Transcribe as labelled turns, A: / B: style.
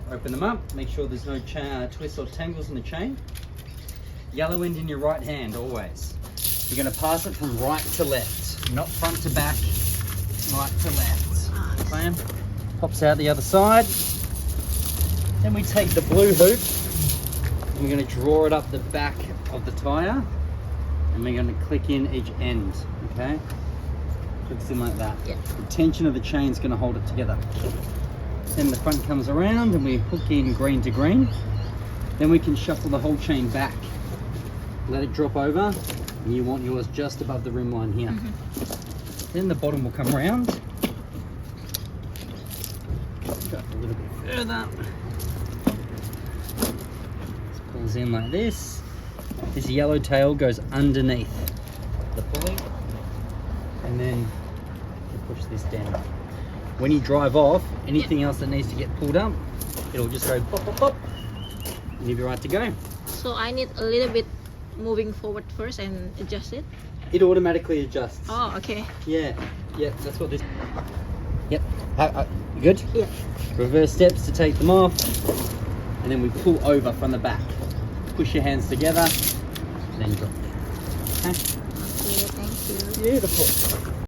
A: Open them up, make sure there's no twists or tangles in the chain. Yellow end in your right hand, always. You're going to pass it from right to left, not front to back, right to left. Bam. Pops out the other side. Then we take the blue hoop and we're going to draw it up the back of the tyre and we're going to click in each end, okay? Clicks in like that.
B: Yeah.
A: The tension of the chain is going to hold it together. Then the front comes around and we hook in green to green. Then we can shuffle the whole chain back. Let it drop over. And you want yours just above the rim line here. Then the bottom will come round. Go a little bit further. This pulls in like this. This yellow tail goes underneath the pulley. And then you push this down. When you drive off, anything else that needs to get pulled up, it'll just go pop, pop, pop, and you'll be right to go.
B: So I need a little bit moving forward first and adjust it?
A: It automatically adjusts.
B: Oh, okay.
A: Yeah, that's what this... Yep, you good?
B: Yeah.
A: Reverse steps to take them off, and then we pull over from the back. Push your hands together, and then drop down. Okay?
B: Okay, thank you.
A: Beautiful.